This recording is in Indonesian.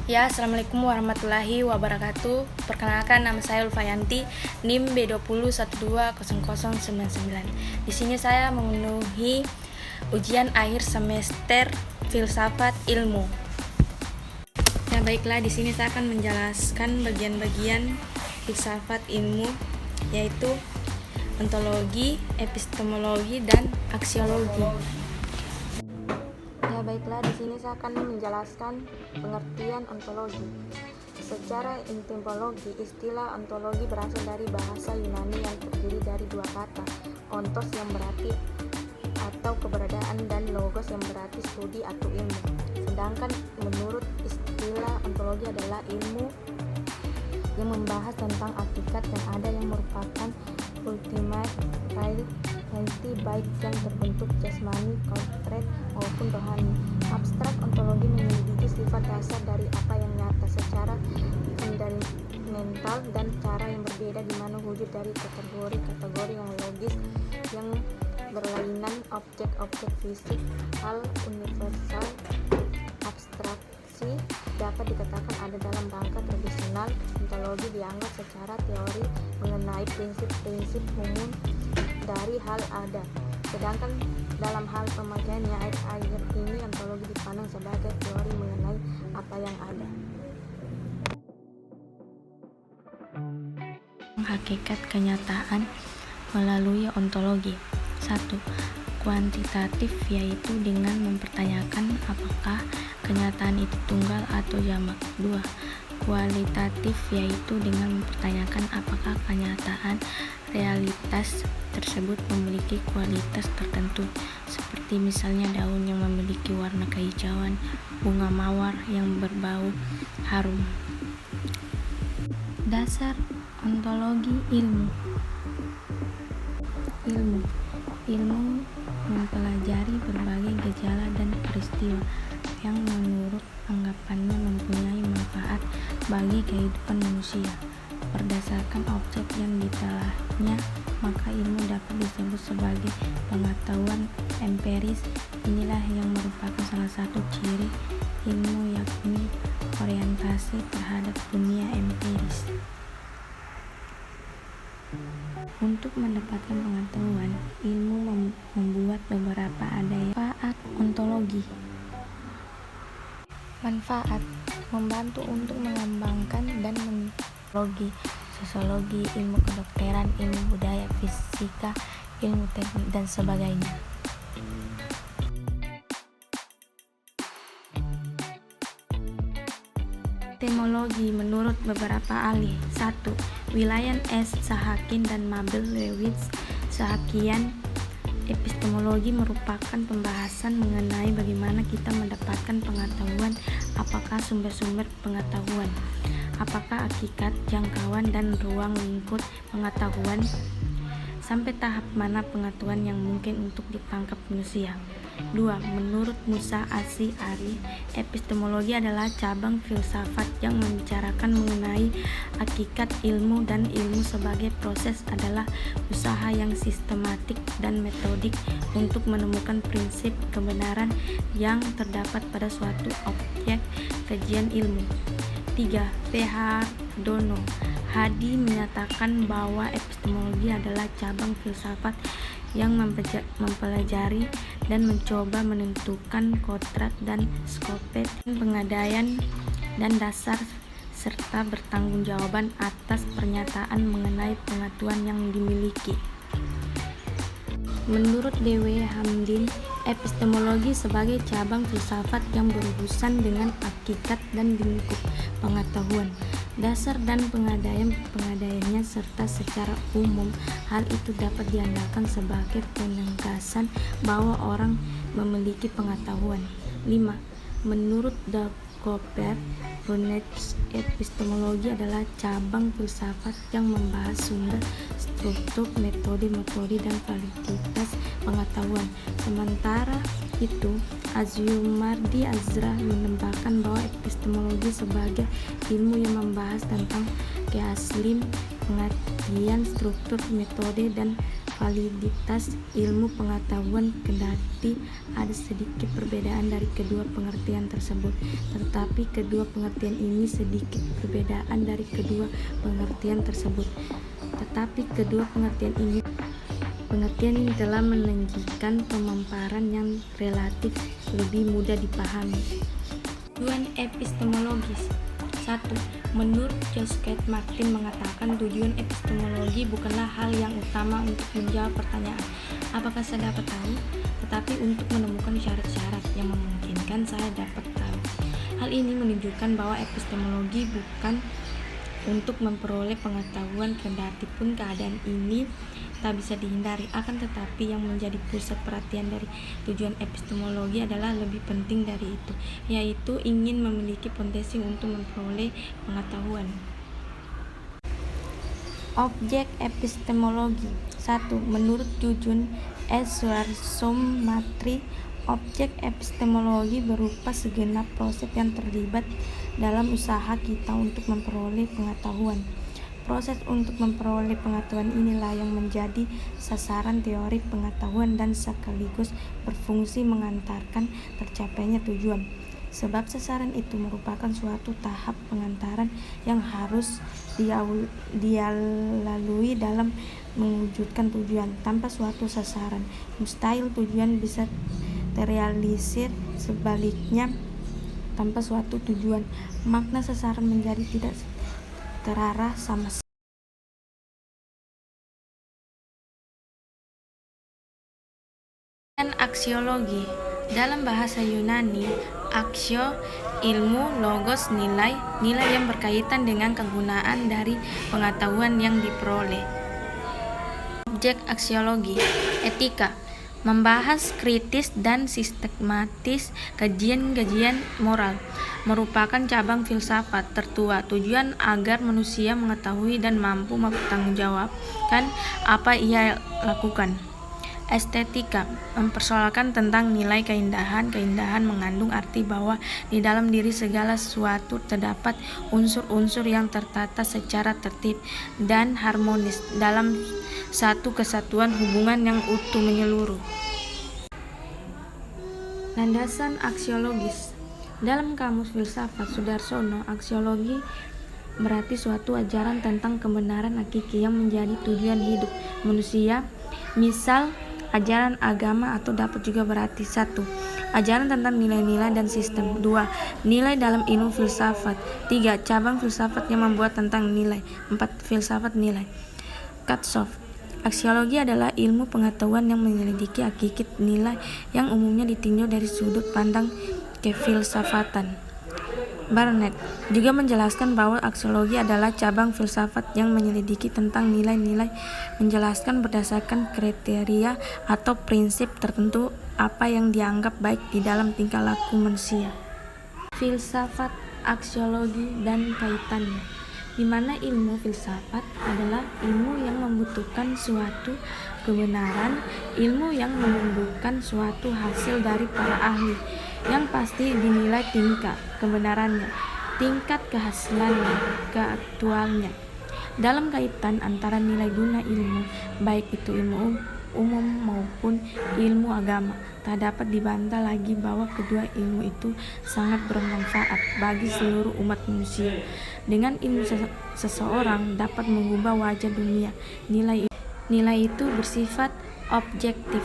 Ya, Assalamualaikum warahmatullahi wabarakatuh. Perkenalkan, nama saya Ulfayanti, NIM B20120099. Di sini saya memenuhi ujian akhir semester Filsafat Ilmu. Ya, baiklah, di sini saya akan menjelaskan bagian-bagian filsafat ilmu, yaitu ontologi, epistemologi, dan aksiologi. Ya, baiklah, di sini saya akan menjelaskan pengertian ontologi. Secara etimologi, istilah ontologi berasal dari bahasa Yunani yang terdiri dari dua kata, ontos yang berarti atau keberadaan dan logos yang berarti studi atau ilmu. Sedangkan menurut istilah ontologi adalah ilmu yang membahas tentang hakikat yang ada yang merupakan ultimate reality baik yang terbentuk jasmani, konkret maupun rohani. Abstrak ontologi menyelidiki sifat dasar dari apa yang nyata secara fundamental dan cara yang berbeda di mana wujud dari kategori yang logis yang berlainan, objek-objek fisik, hal universal, abstraksi dapat dikatakan ada dalam rangka tradisional. Ontologi dianggap secara teori mengenai prinsip-prinsip umum dari hal ada. Sedangkan dalam hal pemakaiannya akhir ini ontologi dipandang sebagai teori mengenai apa yang ada. Hakikat kenyataan melalui ontologi. 1. Kuantitatif, yaitu dengan mempertanyakan apakah kenyataan itu tunggal atau jamak. 2. Kualitatif, yaitu dengan mempertanyakan apakah kenyataan realitas tersebut memiliki kualitas tertentu, seperti misalnya daun yang memiliki warna kehijauan, bunga mawar yang berbau harum. Dasar ontologi ilmu. Ilmu mempelajari berbagai gejala dan peristiwa yang menurut anggapannya mempunyai manfaat bagi kehidupan manusia. Berdasarkan objek yang ditelahnya, maka ilmu dapat disebut sebagai pengetahuan empiris. Inilah yang merupakan salah satu ciri ilmu, yakni orientasi terhadap dunia empiris. Untuk mendapatkan pengetahuan, ilmu membuat beberapa manfaat ontologi. Manfaat: membantu untuk mengembangkan dan ontologi, sosiologi, ilmu kedokteran, ilmu budaya, fisika, ilmu teknik, dan sebagainya. Epistemologi menurut beberapa ahli. 1. William S. Sahakin dan Mabel Lewis Sahakian. Epistemologi merupakan pembahasan mengenai bagaimana kita mendapatkan pengetahuan, apakah sumber-sumber pengetahuan, apakah hakikat, jangkauan, dan ruang lingkup pengetahuan, sampai tahap mana pengetahuan yang mungkin untuk ditangkap manusia. 2. Menurut Musa Asy'ari, epistemologi adalah cabang filsafat yang membicarakan mengenai hakikat ilmu, dan ilmu sebagai proses adalah usaha yang sistematik dan metodik untuk menemukan prinsip kebenaran yang terdapat pada suatu objek kajian ilmu. 3. P.H. Dono Hadi menyatakan bahwa epistemologi adalah cabang filsafat yang mempelajari dan mencoba menentukan kodrat dan skopet pengadaian dan dasar serta bertanggungjawaban atas pernyataan mengenai pengetahuan yang dimiliki. Menurut D.W. Hamdin, epistemologi sebagai cabang filsafat yang berurusan dengan hakikat dan lingkup pengetahuan, dasar dan pengadaiannya serta secara umum. Hal itu dapat diandalkan sebagai penegasan bahwa orang memiliki pengetahuan. 5. Menurut Dagobert Brunner, epistemologi adalah cabang filsafat yang membahas sumber, struktur, metode, dan validitas pengetahuan. Sementara itu, Azumardi Azra menambahkan bahwa epistemologi sebagai ilmu yang membahas tentang keaslian, pengertian, struktur, metode, dan validitas ilmu pengetahuan, kendati ada sedikit perbedaan dari kedua pengertian tersebut, tetapi kedua pengertian ini telah meninggikan pemaparan yang relatif lebih mudah dipahami. Tujuan epistemologis. 1. Menurut Joseph Martin mengatakan tujuan epistemologi bukanlah hal yang utama untuk menjawab pertanyaan apakah saya dapat tahu, tetapi untuk menemukan syarat-syarat yang memungkinkan saya dapat tahu. Hal ini menunjukkan bahwa epistemologi bukan untuk memperoleh pengetahuan, kendati pun keadaan ini tak bisa dihindari. Akan tetapi yang menjadi pusat perhatian dari tujuan epistemologi adalah lebih penting dari itu, yaitu ingin memiliki potensi untuk memperoleh pengetahuan. Objek epistemologi. 1. Menurut Jujun S. Suarsomatri, objek epistemologi berupa segenap proses yang terlibat dalam usaha kita untuk memperoleh pengetahuan. Proses untuk memperoleh pengetahuan inilah yang menjadi sasaran teori pengetahuan dan sekaligus berfungsi mengantarkan tercapainya tujuan. Sebab sasaran itu merupakan suatu tahap pengantaran yang harus dia lalui dalam mewujudkan tujuan. Tanpa suatu sasaran, mustahil tujuan bisa terrealisir. Sebaliknya, tanpa suatu tujuan, makna sasaran menjadi tidak terarah sama sekali. Dan aksiologi. Dalam bahasa Yunani, aksio, ilmu, logos, nilai yang berkaitan dengan kegunaan dari pengetahuan yang diperoleh. Objek aksiologi. Etika. Membahas kritis dan sistematis kajian-kajian moral, merupakan cabang filsafat tertua. Tujuan agar manusia mengetahui dan mampu mempertanggungjawabkan apa ia lakukan. Estetika. Mempersoalkan tentang nilai keindahan. Keindahan mengandung arti bahwa di dalam diri segala sesuatu terdapat unsur-unsur yang tertata secara tertib dan harmonis dalam satu kesatuan hubungan yang utuh menyeluruh. Landasan aksiologis. Dalam Kamus Filsafat Sudarsono, aksiologi berarti suatu ajaran tentang kebenaran hakiki yang menjadi tujuan hidup manusia. Misal, ajaran agama, atau dapat juga berarti 1. Ajaran tentang nilai-nilai dan sistem. 2. Nilai dalam ilmu filsafat. 3. Cabang filsafat yang membuat tentang nilai. 4. Filsafat nilai. Katsof. Aksiologi adalah ilmu pengetahuan yang menyelidiki hakikat nilai yang umumnya ditinjau dari sudut pandang kefilsafatan. Barnett juga menjelaskan bahwa aksiologi adalah cabang filsafat yang menyelidiki tentang nilai-nilai, menjelaskan berdasarkan kriteria atau prinsip tertentu apa yang dianggap baik di dalam tingkah laku manusia. Filsafat aksiologi dan kaitannya, di mana ilmu filsafat adalah ilmu yang membutuhkan suatu kebenaran, ilmu yang menumbuhkan suatu hasil dari para ahli, yang pasti dinilai tingkat kebenarannya, tingkat kehasilannya, keaktualnya. Dalam kaitan antara nilai guna ilmu, baik itu ilmu umum maupun ilmu agama, tak dapat dibantah lagi bahwa kedua ilmu itu sangat bermanfaat bagi seluruh umat manusia. Dengan ilmu seseorang dapat mengubah wajah dunia. Nilai itu bersifat objektif.